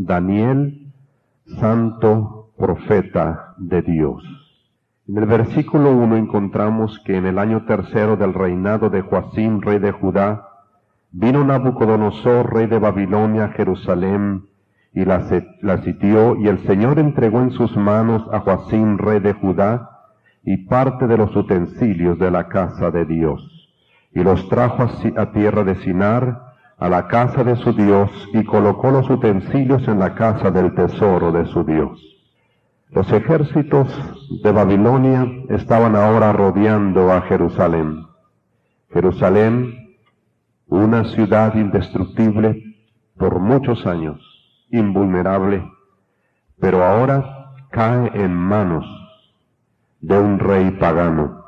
Daniel, santo profeta de Dios. En el versículo 1 encontramos que en el año tercero del reinado de Joacim, rey de Judá, vino Nabucodonosor, rey de Babilonia, a Jerusalén, y la sitió, y el Señor entregó en sus manos a Joacim, rey de Judá, y parte de los utensilios de la casa de Dios, y los trajo a tierra de Sinar, a la casa de su Dios, y colocó los utensilios en la casa del tesoro de su Dios. Los ejércitos de Babilonia estaban ahora rodeando a Jerusalén. Jerusalén, una ciudad indestructible por muchos años, invulnerable, pero ahora cae en manos de un rey pagano,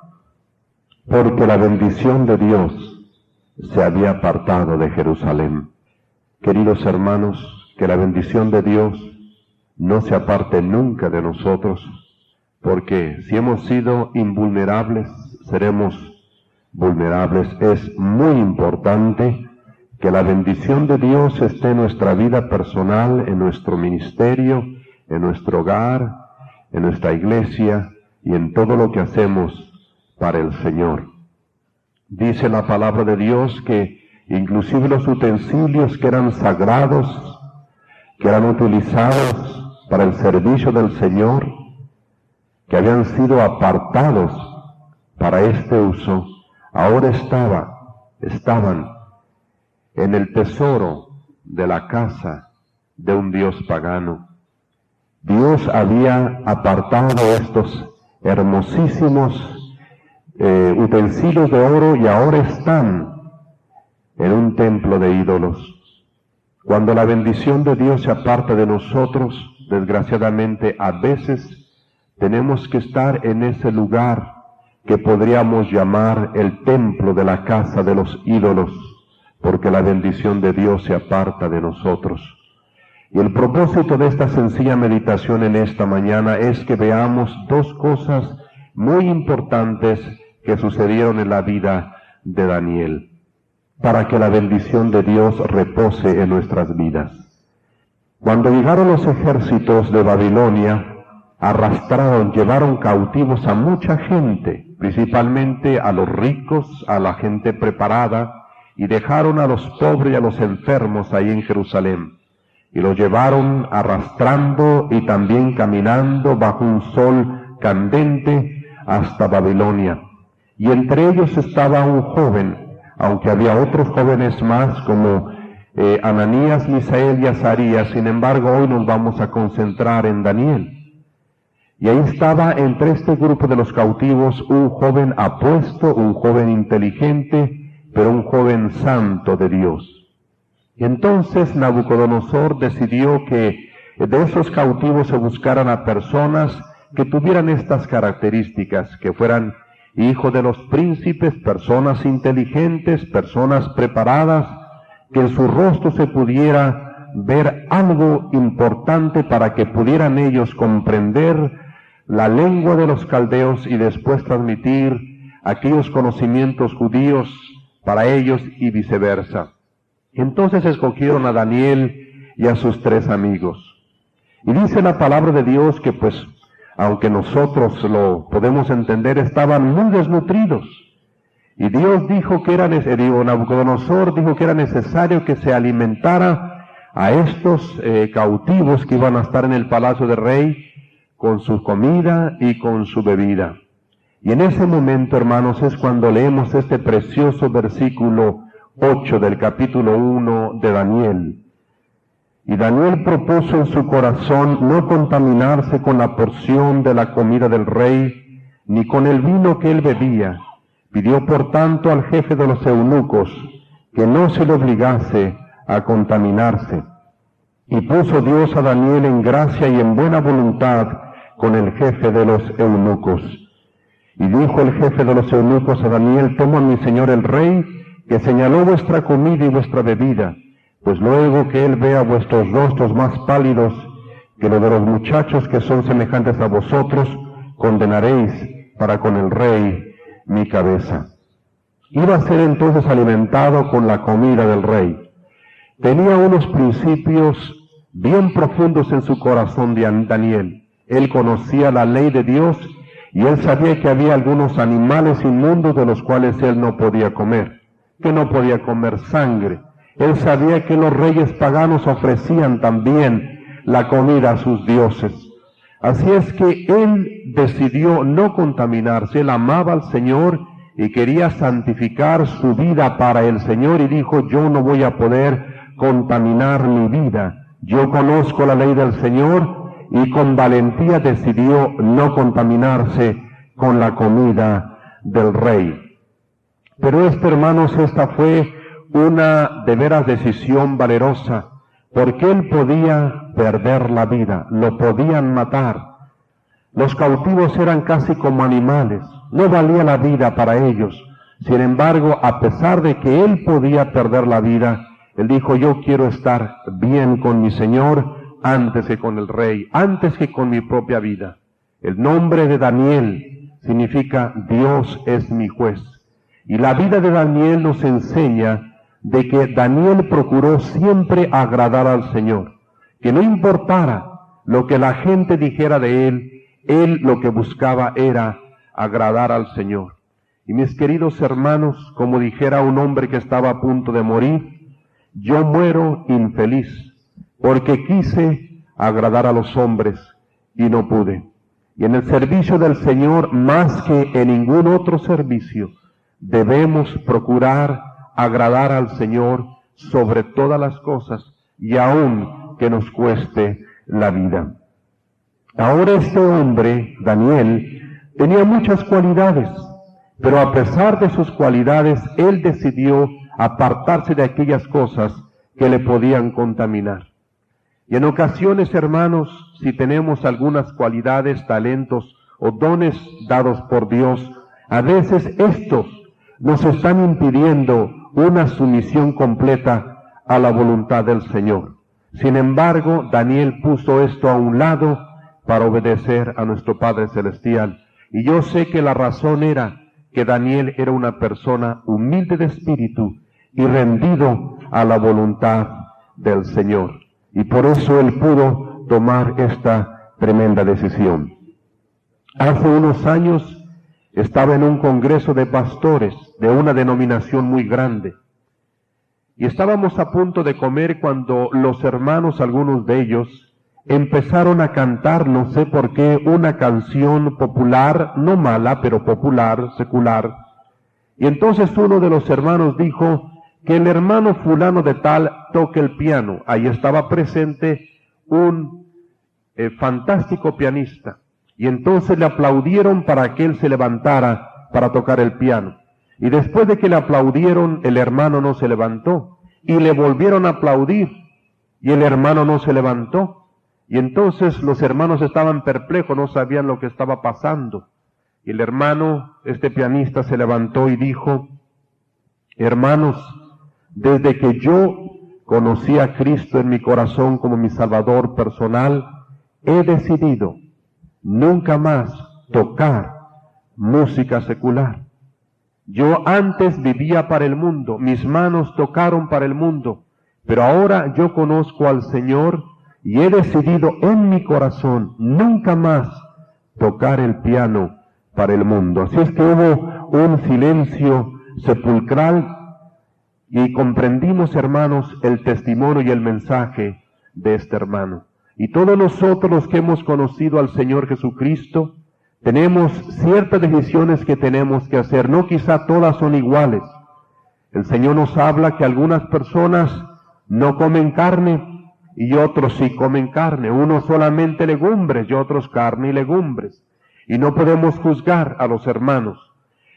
porque la bendición de Dios se había apartado de Jerusalén. Queridos hermanos, que la bendición de Dios no se aparte nunca de nosotros, porque si hemos sido invulnerables, seremos vulnerables. Es muy importante que la bendición de Dios esté en nuestra vida personal, en nuestro ministerio, en nuestro hogar, en nuestra iglesia y en todo lo que hacemos para el Señor. Dice la palabra de Dios que inclusive los utensilios que eran sagrados, que eran utilizados para el servicio del Señor, que habían sido apartados para este uso, ahora estaban en el tesoro de la casa de un Dios pagano. Dios había apartado estos hermosísimos utensilios de oro y ahora están en un templo de ídolos. Cuando la bendición de Dios se aparta de nosotros, desgraciadamente a veces tenemos que estar en ese lugar que podríamos llamar el templo de la casa de los ídolos, porque la bendición de Dios se aparta de nosotros. Y el propósito de esta sencilla meditación en esta mañana es que veamos dos cosas muy importantes que sucedieron en la vida de Daniel, para que la bendición de Dios repose en nuestras vidas. Cuando llegaron los ejércitos de Babilonia, llevaron cautivos a mucha gente, principalmente a los ricos, a la gente preparada, y dejaron a los pobres y a los enfermos ahí en Jerusalén. Y los llevaron arrastrando y también caminando bajo un sol candente hasta Babilonia. Y entre ellos estaba un joven, aunque había otros jóvenes más como Ananías, Misael y Azarías. Sin embargo, hoy nos vamos a concentrar en Daniel. Y ahí estaba entre este grupo de los cautivos un joven apuesto, un joven inteligente, pero un joven santo de Dios. Y entonces Nabucodonosor decidió que de esos cautivos se buscaran a personas que tuvieran estas características, que fueran hijos de los príncipes, personas inteligentes, personas preparadas, que en su rostro se pudiera ver algo importante para que pudieran ellos comprender la lengua de los caldeos y después transmitir aquellos conocimientos judíos para ellos y viceversa. Entonces escogieron a Daniel y a sus 3 amigos. Y dice la palabra de Dios que pues, aunque nosotros lo podemos entender, estaban muy desnutridos. Y Dios dijo que Nabucodonosor dijo que era necesario que se alimentara a estos cautivos que iban a estar en el palacio del rey con su comida y con su bebida. Y en ese momento, hermanos, es cuando leemos este precioso versículo 8 del capítulo 1 de Daniel. Y Daniel propuso en su corazón no contaminarse con la porción de la comida del rey, ni con el vino que él bebía. Pidió por tanto al jefe de los eunucos que no se le obligase a contaminarse. Y puso Dios a Daniel en gracia y en buena voluntad con el jefe de los eunucos. Y dijo el jefe de los eunucos a Daniel: temo a mi señor el rey, que señaló vuestra comida y vuestra bebida, pues luego que él vea vuestros rostros más pálidos que los de los muchachos que son semejantes a vosotros, condenaréis para con el rey mi cabeza. Iba a ser entonces alimentado con la comida del rey. Tenía unos principios bien profundos en su corazón de Daniel. Él conocía la ley de Dios y él sabía que había algunos animales inmundos de los cuales él no podía comer, que no podía comer sangre. Él sabía que los reyes paganos ofrecían también la comida a sus dioses. Así es que él decidió no contaminarse. Él amaba al Señor y quería santificar su vida para el Señor y dijo: yo no voy a poder contaminar mi vida. Yo conozco la ley del Señor, y con valentía decidió no contaminarse con la comida del rey. Pero hermanos, esta fue una de veras decisión valerosa, porque él podía perder la vida, lo podían matar. Los cautivos eran casi como animales, no valía la vida para ellos. Sin embargo, a pesar de que él podía perder la vida, él dijo: yo quiero estar bien con mi Señor antes que con el rey, antes que con mi propia vida. El nombre de Daniel significa Dios es mi juez. Y la vida de Daniel nos enseña de que Daniel procuró siempre agradar al Señor, que no importara lo que la gente dijera de él lo que buscaba era agradar al Señor. Y mis queridos hermanos, como dijera un hombre que estaba a punto de morir: yo muero infeliz, porque quise agradar a los hombres y no pude. Y en el servicio del Señor, más que en ningún otro servicio, debemos procurar agradar al Señor sobre todas las cosas, y aun que nos cueste la vida. Ahora este hombre, Daniel, tenía muchas cualidades, pero a pesar de sus cualidades, él decidió apartarse de aquellas cosas que le podían contaminar. Y en ocasiones, hermanos, si tenemos algunas cualidades, talentos o dones dados por Dios, a veces estos nos están impidiendo una sumisión completa a la voluntad del Señor. Sin embargo, Daniel puso esto a un lado para obedecer a nuestro Padre Celestial. Y yo sé que la razón era que Daniel era una persona humilde de espíritu y rendido a la voluntad del Señor. Y por eso él pudo tomar esta tremenda decisión. Hace unos años estaba en un congreso de pastores de una denominación muy grande. Y estábamos a punto de comer cuando los hermanos, algunos de ellos, empezaron a cantar, no sé por qué, una canción popular, no mala, pero popular, secular. Y entonces uno de los hermanos dijo que el hermano fulano de tal toque el piano. Ahí estaba presente un fantástico pianista. Y entonces le aplaudieron para que él se levantara para tocar el piano. Y después de que le aplaudieron, el hermano no se levantó. Y le volvieron a aplaudir, y el hermano no se levantó. Y entonces los hermanos estaban perplejos, no sabían lo que estaba pasando. Y el hermano, este pianista, se levantó y dijo: hermanos, desde que yo conocí a Cristo en mi corazón como mi Salvador personal, he decidido nunca más tocar música secular. Yo antes vivía para el mundo, mis manos tocaron para el mundo, pero ahora yo conozco al Señor y he decidido en mi corazón nunca más tocar el piano para el mundo. Así es que hubo un silencio sepulcral y comprendimos, hermanos, el testimonio y el mensaje de este hermano. Y todos nosotros los que hemos conocido al Señor Jesucristo, tenemos ciertas decisiones que tenemos que hacer. No quizá todas son iguales. El Señor nos habla que algunas personas no comen carne y otros sí comen carne. Unos solamente legumbres y otros carne y legumbres. Y no podemos juzgar a los hermanos.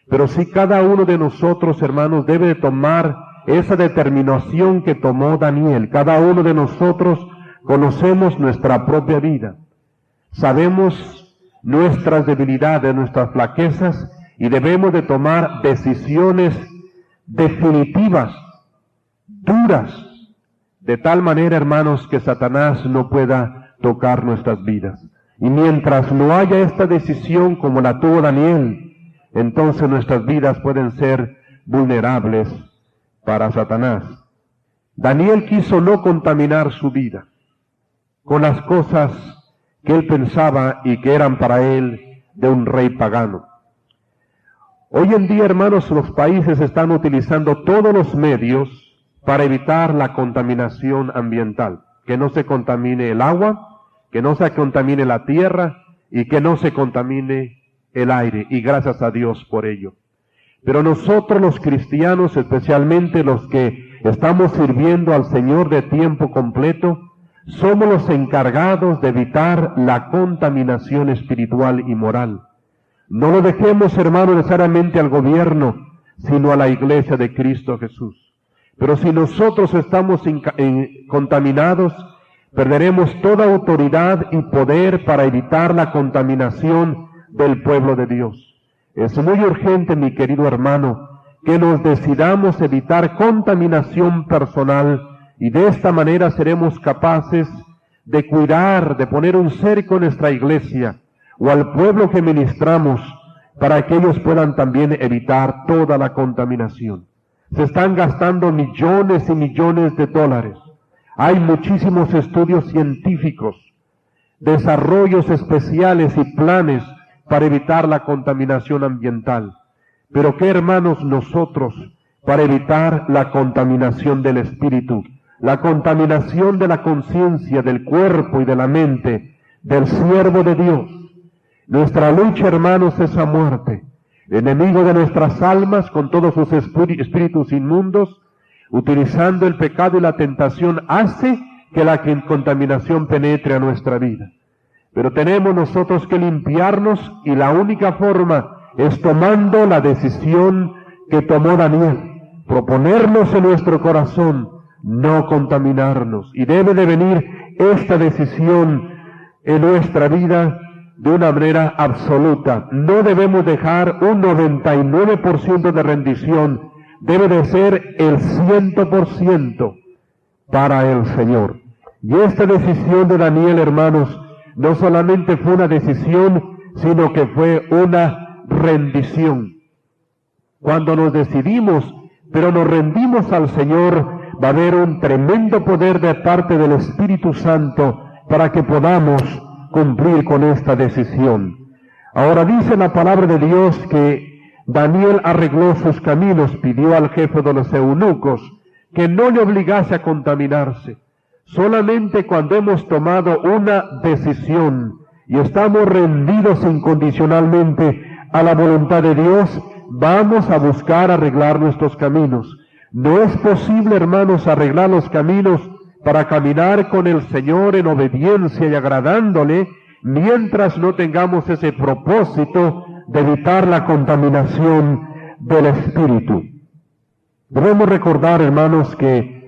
Pero sí cada uno de nosotros, hermanos, debe de tomar esa determinación que tomó Daniel. Cada uno de nosotros conocemos nuestra propia vida. Sabemos nuestras debilidades, nuestras flaquezas, y debemos de tomar decisiones definitivas, duras, de tal manera, hermanos, que Satanás no pueda tocar nuestras vidas. Y mientras no haya esta decisión como la tuvo Daniel, entonces nuestras vidas pueden ser vulnerables para Satanás. Daniel quiso no contaminar su vida. con las cosas que él pensaba y que eran para él de un rey pagano. Hoy en día, hermanos, los países están utilizando todos los medios para evitar la contaminación ambiental, que no se contamine el agua, que no se contamine la tierra y que no se contamine el aire, y gracias a Dios por ello. Pero nosotros los cristianos, especialmente los que estamos sirviendo al Señor de tiempo completo, somos los encargados de evitar la contaminación espiritual y moral. No lo dejemos, hermano, necesariamente al gobierno, sino a la iglesia de Cristo Jesús. Pero si nosotros estamos contaminados, perderemos toda autoridad y poder para evitar la contaminación del pueblo de Dios. Es muy urgente, mi querido hermano, que nos decidamos evitar contaminación personal y de esta manera seremos capaces de cuidar, de poner un cerco en nuestra iglesia o al pueblo que ministramos para que ellos puedan también evitar toda la contaminación. Se están gastando millones y millones de dólares. Hay muchísimos estudios científicos, desarrollos especiales y planes para evitar la contaminación ambiental. Pero ¿qué, hermanos, nosotros para evitar la contaminación del espíritu, la contaminación de la conciencia, del cuerpo y de la mente del siervo de Dios? Nuestra lucha, hermanos, es a muerte. El enemigo de nuestras almas, con todos sus espíritus inmundos, utilizando el pecado y la tentación, hace que la contaminación penetre a nuestra vida. Pero tenemos nosotros que limpiarnos y la única forma es tomando la decisión que tomó Daniel, proponernos en nuestro corazón no contaminarnos. Y debe de venir esta decisión en nuestra vida de una manera absoluta. No debemos dejar un 99% de rendición, debe de ser el 100% para el Señor. Y esta decisión de Daniel, hermanos, no solamente fue una decisión, sino que fue una rendición. Cuando nos decidimos, pero nos rendimos al Señor, va a haber un tremendo poder de parte del Espíritu Santo para que podamos cumplir con esta decisión. Ahora dice la palabra de Dios que Daniel arregló sus caminos, pidió al jefe de los eunucos que no le obligase a contaminarse. Solamente cuando hemos tomado una decisión y estamos rendidos incondicionalmente a la voluntad de Dios, vamos a buscar arreglar nuestros caminos. No es posible, hermanos, arreglar los caminos para caminar con el Señor en obediencia y agradándole, mientras no tengamos ese propósito de evitar la contaminación del Espíritu. Debemos recordar, hermanos, que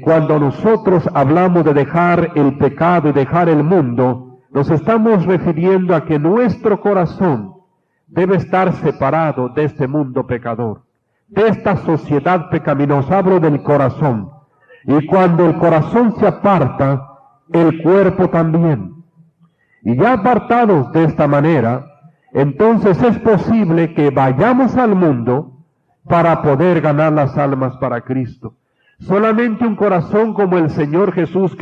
cuando nosotros hablamos de dejar el pecado y dejar el mundo, nos estamos refiriendo a que nuestro corazón debe estar separado de este mundo pecador, de esta sociedad pecaminosa. Hablo del corazón. Y cuando el corazón se aparta, el cuerpo también. Y ya apartados de esta manera, entonces es posible que vayamos al mundo para poder ganar las almas para Cristo. Solamente un corazón como el Señor Jesús,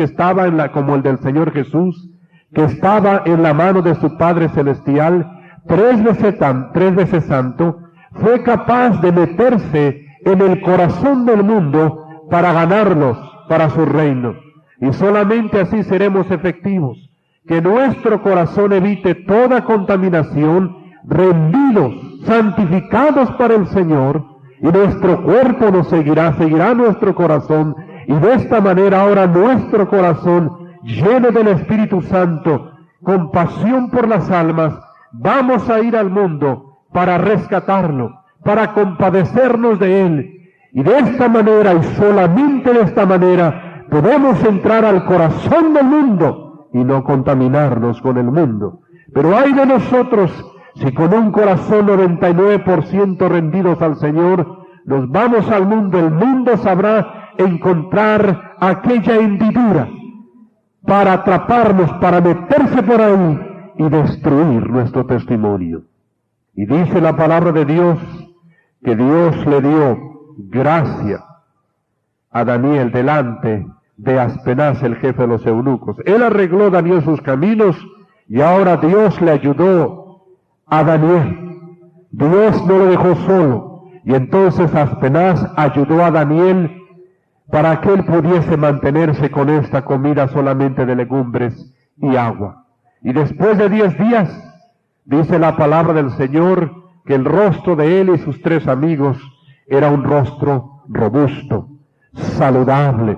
como el del Señor Jesús, que estaba en la mano de su Padre Celestial, tres veces santo, fue capaz de meterse en el corazón del mundo para ganarlos para su reino. Y solamente así seremos efectivos, que nuestro corazón evite toda contaminación, rendidos, santificados para el Señor, y nuestro cuerpo nos seguirá nuestro corazón, y de esta manera ahora nuestro corazón, lleno del Espíritu Santo, con pasión por las almas, vamos a ir al mundo para rescatarlo, para compadecernos de él, y de esta manera, y solamente de esta manera, podemos entrar al corazón del mundo y no contaminarnos con el mundo. Pero hay de nosotros, si con un corazón 99% rendidos al Señor, nos vamos al mundo, el mundo sabrá encontrar aquella hendidura para atraparnos, para meterse por ahí y destruir nuestro testimonio. Y dice la palabra de Dios que Dios le dio gracia a Daniel delante de Aspenaz, el jefe de los eunucos. Él arregló Daniel sus caminos y ahora Dios le ayudó a Daniel. Dios no lo dejó solo. Y entonces Aspenaz ayudó a Daniel para que él pudiese mantenerse con esta comida solamente de legumbres y agua. Y después de 10 días, dice la palabra del Señor, que el rostro de él y sus 3 amigos era un rostro robusto, saludable.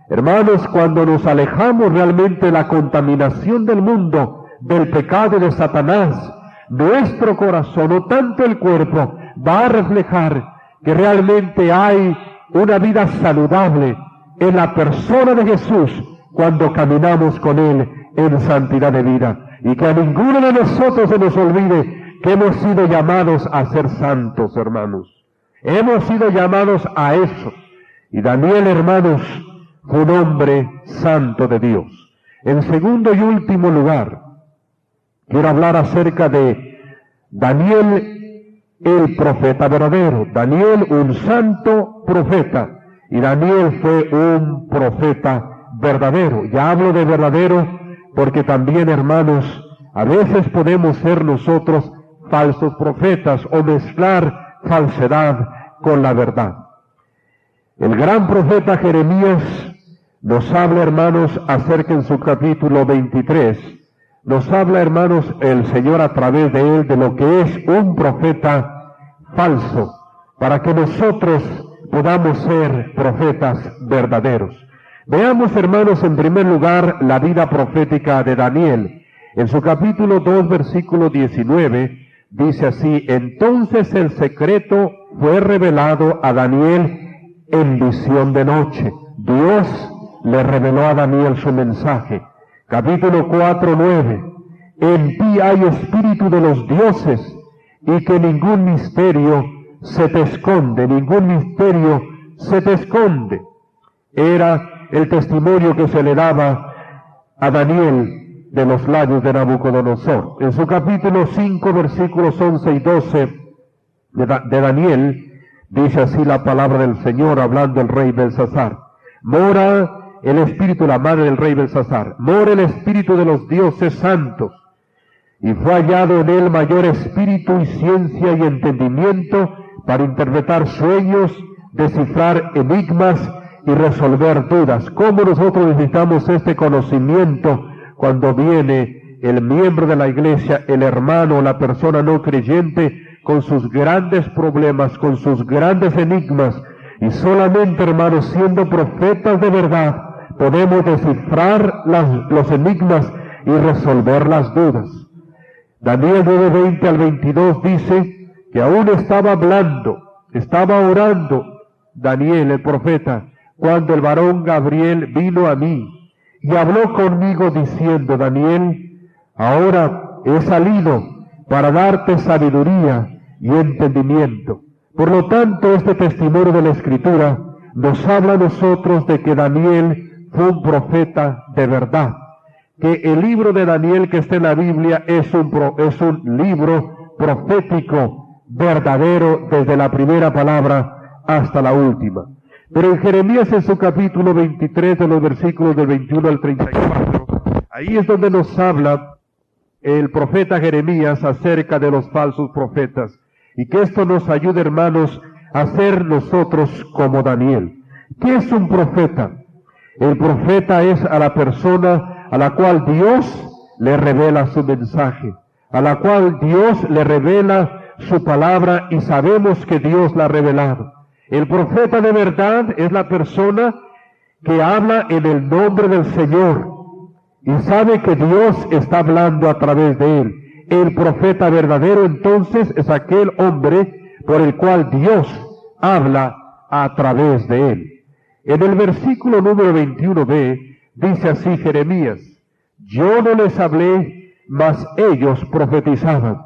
Hermanos, cuando nos alejamos realmente de la contaminación del mundo, del pecado de Satanás, nuestro corazón, no tanto el cuerpo, va a reflejar que realmente hay una vida saludable en la persona de Jesús cuando caminamos con Él en santidad de vida. Y que a ninguno de nosotros se nos olvide que hemos sido llamados a ser santos, hermanos. Hemos sido llamados a eso. Y Daniel, hermanos, fue un hombre santo de Dios. En segundo y último lugar, quiero hablar acerca de Daniel, el profeta verdadero. Daniel, un santo profeta, y Daniel fue un profeta verdadero. Ya hablo de verdadero porque también, hermanos, a veces podemos ser nosotros falsos profetas o mezclar falsedad con la verdad. El gran profeta Jeremías nos habla, hermanos, acerca en su capítulo 23, nos habla, hermanos, el Señor a través de él de lo que es un profeta falso, para que nosotros podamos ser profetas verdaderos. Veamos, hermanos, en primer lugar, la vida profética de Daniel. En su capítulo 2, versículo 19, dice así: entonces el secreto fue revelado a Daniel en visión de noche. Dios le reveló a Daniel su mensaje. Capítulo 4, 9. En ti hay espíritu de los dioses, y que ningún misterio se te esconde, ningún misterio se te esconde. Era el testimonio que se le daba a Daniel de los labios de Nabucodonosor. En su capítulo 5, versículos 11 y 12 de Daniel, dice así la palabra del Señor, hablando el rey Belsasar: mora el espíritu, la madre del rey Belsasar, mora el espíritu de los dioses santos, y fue hallado en él mayor espíritu y ciencia y entendimiento para interpretar sueños, descifrar enigmas y resolver dudas. ¿Cómo nosotros necesitamos este conocimiento cuando viene el miembro de la iglesia, el hermano, la persona no creyente, con sus grandes problemas, con sus grandes enigmas? Y solamente, hermanos, siendo profetas de verdad, podemos descifrar los enigmas y resolver las dudas. Daniel 9:20 al 22 dice que aún estaba hablando, estaba orando Daniel el profeta, cuando el varón Gabriel vino a mí y habló conmigo diciendo: Daniel, ahora he salido para darte sabiduría y entendimiento. Por lo tanto, este testimonio de la Escritura nos habla a nosotros de que Daniel fue un profeta de verdad, que el libro de Daniel que está en la Biblia es un libro profético verdadero desde la primera palabra hasta la última. Pero en Jeremías, en su capítulo 23, de los versículos del 21 al 34, ahí es donde nos habla el profeta Jeremías acerca de los falsos profetas, y que esto nos ayude, hermanos, a ser nosotros como Daniel. ¿Qué es un profeta? El profeta es a la persona a la cual Dios le revela su mensaje, a la cual Dios le revela su palabra, y sabemos que Dios la ha revelado. El profeta de verdad es la persona que habla en el nombre del Señor y sabe que Dios está hablando a través de él. El profeta verdadero, entonces, es aquel hombre por el cual Dios habla a través de él. En el versículo número 21b dice así Jeremías: yo no les hablé, mas ellos profetizaban.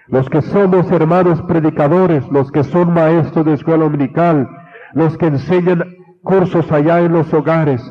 Los que somos hermanos predicadores, los que son maestros de escuela dominical, los que enseñan cursos allá en los hogares,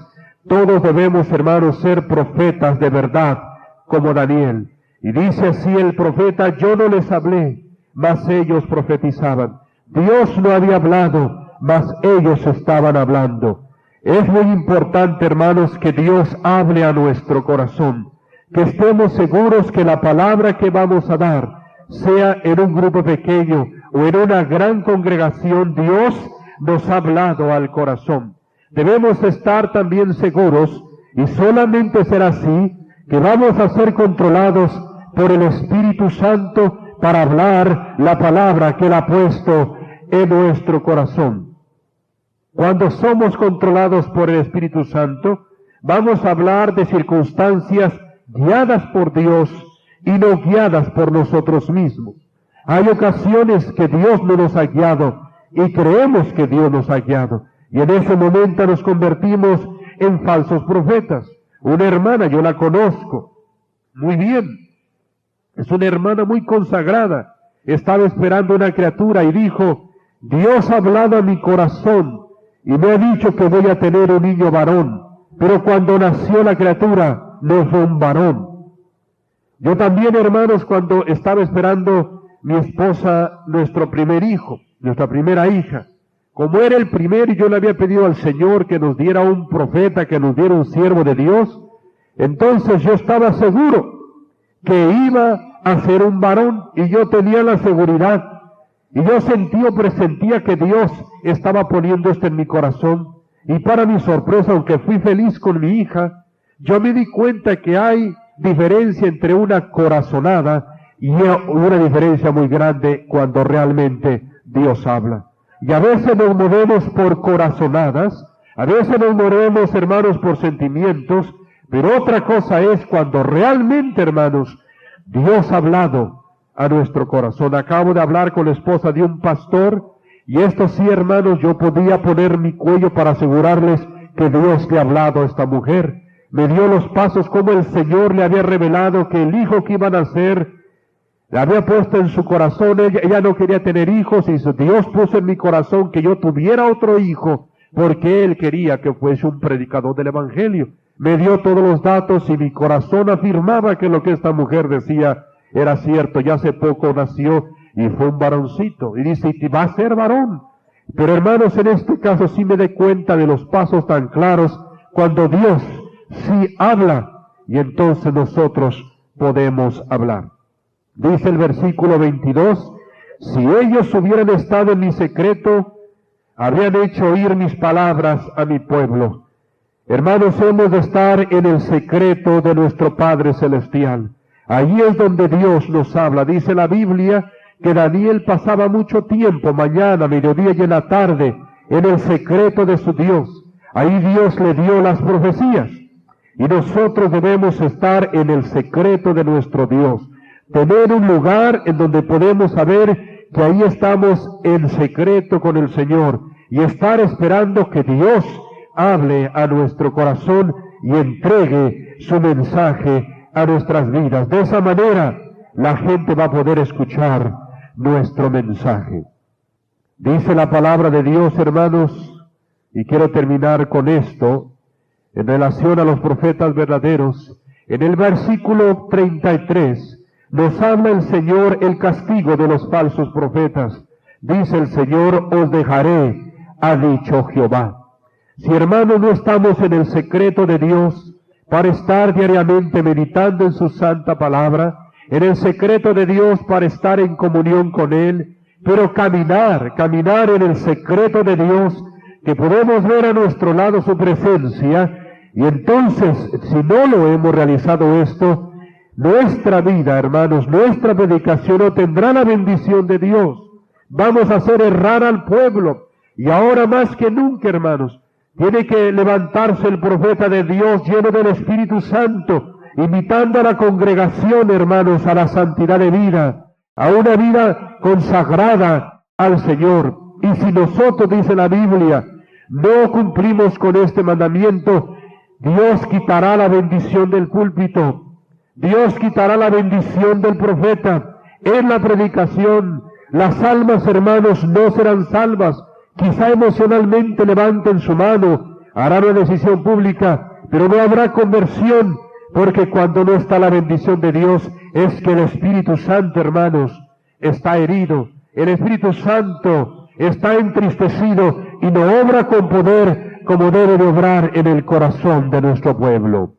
todos debemos, hermanos, ser profetas de verdad, como Daniel. Y dice así el profeta: yo no les hablé, mas ellos profetizaban. Dios no había hablado, mas ellos estaban hablando. Es muy importante, hermanos, que Dios hable a nuestro corazón, que estemos seguros que la palabra que vamos a dar, sea en un grupo pequeño o en una gran congregación, Dios nos ha hablado al corazón. Debemos estar también seguros, y solamente será así, que vamos a ser controlados por el Espíritu Santo para hablar la palabra que Él ha puesto en nuestro corazón. Cuando somos controlados por el Espíritu Santo, vamos a hablar de circunstancias guiadas por Dios y no guiadas por nosotros mismos. Hay ocasiones que Dios no nos ha guiado y creemos que Dios nos ha guiado, y en ese momento nos convertimos en falsos profetas. Una hermana, yo la conozco muy bien, es una hermana muy consagrada, estaba esperando una criatura y dijo: Dios ha hablado a mi corazón y me ha dicho que voy a tener un niño varón, pero cuando nació la criatura no fue un varón. Yo también, hermanos, cuando estaba esperando mi esposa, nuestro primer hijo, nuestra primera hija, como era el primero y yo le había pedido al Señor que nos diera un profeta, que nos diera un siervo de Dios, entonces yo estaba seguro que iba a ser un varón, y yo tenía la seguridad, y yo sentía o presentía que Dios estaba poniendo esto en mi corazón, y para mi sorpresa, aunque fui feliz con mi hija, yo me di cuenta que hay diferencia entre una corazonada y una diferencia muy grande cuando realmente Dios habla. Y a veces nos movemos por corazonadas, a veces nos movemos, hermanos, por sentimientos, pero otra cosa es cuando realmente, hermanos, Dios ha hablado a nuestro corazón. Acabo de hablar con la esposa de un pastor, y esto sí, hermanos, yo podía poner mi cuello para asegurarles que Dios le ha hablado a esta mujer. Me dio los pasos como el Señor le había revelado que el hijo que iba a nacer, le había puesto en su corazón. Ella no quería tener hijos, y Dios puso en mi corazón que yo tuviera otro hijo, porque Él quería que fuese un predicador del Evangelio. Me dio todos los datos y mi corazón afirmaba que lo que esta mujer decía era cierto. Ya hace poco nació y fue un varoncito. Y dice, y va a ser varón. Pero hermanos, en este caso sí me doy cuenta de los pasos tan claros cuando Dios sí habla, y entonces nosotros podemos hablar. Dice el versículo 22, si ellos hubieran estado en mi secreto, habrían hecho oír mis palabras a mi pueblo. Hermanos, hemos de estar en el secreto de nuestro Padre Celestial. Allí es donde Dios nos habla. Dice la Biblia que Daniel pasaba mucho tiempo, mañana, mediodía y en la tarde, en el secreto de su Dios. Ahí Dios le dio las profecías. Y nosotros debemos estar en el secreto de nuestro Dios. Tener un lugar en donde podemos saber que ahí estamos en secreto con el Señor, y estar esperando que Dios hable a nuestro corazón y entregue su mensaje a nuestras vidas. De esa manera la gente va a poder escuchar nuestro mensaje. Dice la palabra de Dios, hermanos, y quiero terminar con esto, en relación a los profetas verdaderos. En el versículo 33 nos habla el Señor el castigo de los falsos profetas. Dice el Señor, os dejaré, ha dicho Jehová. Si, hermanos, no estamos en el secreto de Dios para estar diariamente meditando en su santa palabra, en el secreto de Dios para estar en comunión con Él, pero caminar en el secreto de Dios, que podemos ver a nuestro lado su presencia, y entonces, si no lo hemos realizado esto, nuestra vida, hermanos, nuestra predicación no tendrá la bendición de Dios. Vamos a hacer errar al pueblo, y ahora más que nunca, hermanos, tiene que levantarse el profeta de Dios lleno del Espíritu Santo, invitando a la congregación, hermanos, a la santidad de vida, a una vida consagrada al Señor. Y si nosotros, dice la Biblia, no cumplimos con este mandamiento, Dios quitará la bendición del púlpito, Dios quitará la bendición del profeta en la predicación. Las almas, hermanos, no serán salvas. Quizá emocionalmente levanten su mano, harán una decisión pública, pero no habrá conversión, porque cuando no está la bendición de Dios, es que el Espíritu Santo, hermanos, está herido. El Espíritu Santo está entristecido y no obra con poder como debe de obrar en el corazón de nuestro pueblo.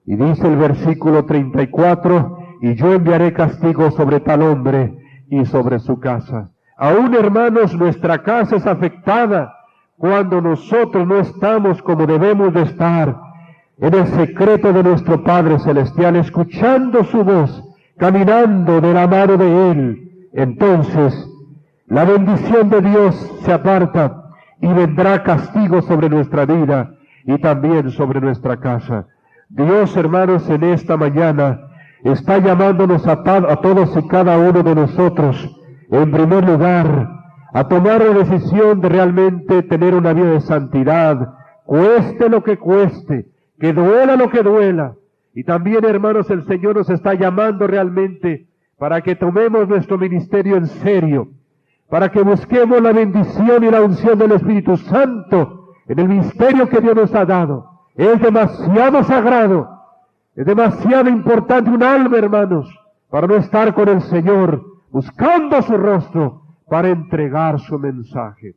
Y dice el versículo 34, y yo enviaré castigo sobre tal hombre y sobre su casa. Aún, hermanos, nuestra casa es afectada cuando nosotros no estamos como debemos de estar, en el secreto de nuestro Padre Celestial, escuchando su voz, caminando de la mano de Él. Entonces, la bendición de Dios se aparta y vendrá castigo sobre nuestra vida y también sobre nuestra casa. Dios, hermanos, en esta mañana está llamándonos a todos y cada uno de nosotros, en primer lugar, a tomar la decisión de realmente tener una vida de santidad, cueste lo que cueste, que duela lo que duela. Y también, hermanos, el Señor nos está llamando realmente para que tomemos nuestro ministerio en serio, para que busquemos la bendición y la unción del Espíritu Santo en el ministerio que Dios nos ha dado. Es demasiado sagrado, es demasiado importante un alma, hermanos, para no estar con el Señor, buscando su rostro, para entregar su mensaje.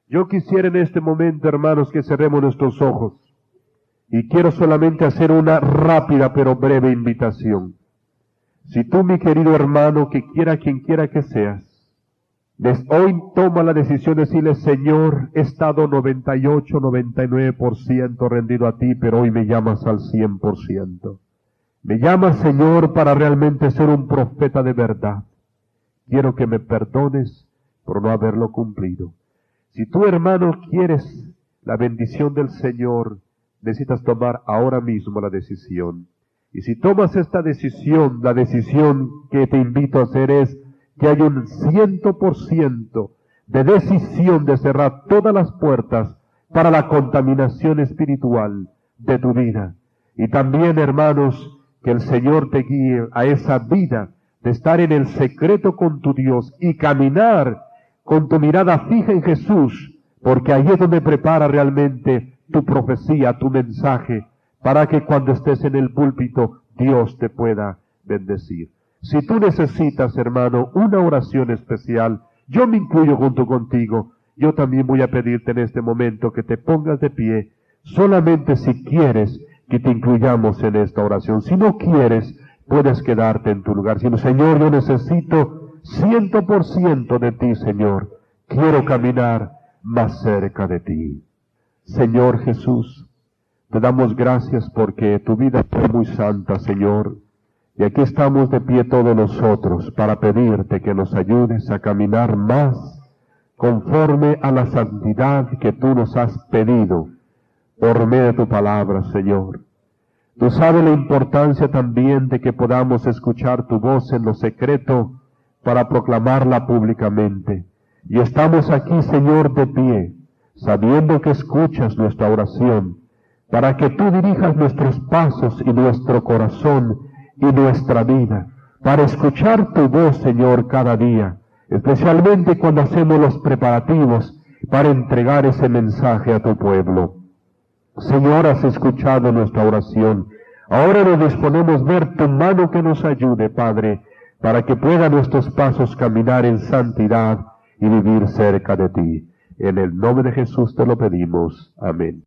Yo quisiera en este momento, hermanos, que cerremos nuestros ojos, y quiero solamente hacer una rápida pero breve invitación. Si tú, mi querido hermano, que quiera quien quiera que seas, hoy toma la decisión de decirle: Señor, he estado 98, 99% rendido a ti, pero hoy me llamas al 100%. Me llamas, Señor, para realmente ser un profeta de verdad. Quiero que me perdones por no haberlo cumplido. Si tú, hermano, quieres la bendición del Señor, necesitas tomar ahora mismo la decisión. Y si tomas esta decisión, la decisión que te invito a hacer es que hay un 100% de decisión de cerrar todas las puertas para la contaminación espiritual de tu vida. Y también, hermanos, que el Señor te guíe a esa vida de estar en el secreto con tu Dios y caminar con tu mirada fija en Jesús, porque ahí es donde prepara realmente tu profecía, tu mensaje, para que cuando estés en el púlpito Dios te pueda bendecir. Si tú necesitas, hermano, una oración especial, yo me incluyo junto contigo. Yo también voy a pedirte en este momento que te pongas de pie, solamente si quieres que te incluyamos en esta oración. Si no quieres, puedes quedarte en tu lugar. Si no, Señor, yo necesito 100% de ti, Señor. Quiero caminar más cerca de ti. Señor Jesús, te damos gracias porque tu vida fue muy santa, Señor. Y aquí estamos de pie todos nosotros para pedirte que nos ayudes a caminar más conforme a la santidad que tú nos has pedido por medio de tu palabra, Señor. Tú sabes la importancia también de que podamos escuchar tu voz en lo secreto para proclamarla públicamente. Y estamos aquí, Señor, de pie, sabiendo que escuchas nuestra oración, para que tú dirijas nuestros pasos y nuestro corazón y nuestra vida, para escuchar tu voz, Señor, cada día, especialmente cuando hacemos los preparativos para entregar ese mensaje a tu pueblo. Señor, has escuchado nuestra oración. Ahora nos disponemos a ver tu mano que nos ayude, Padre, para que puedan nuestros pasos caminar en santidad y vivir cerca de ti. En el nombre de Jesús te lo pedimos. Amén.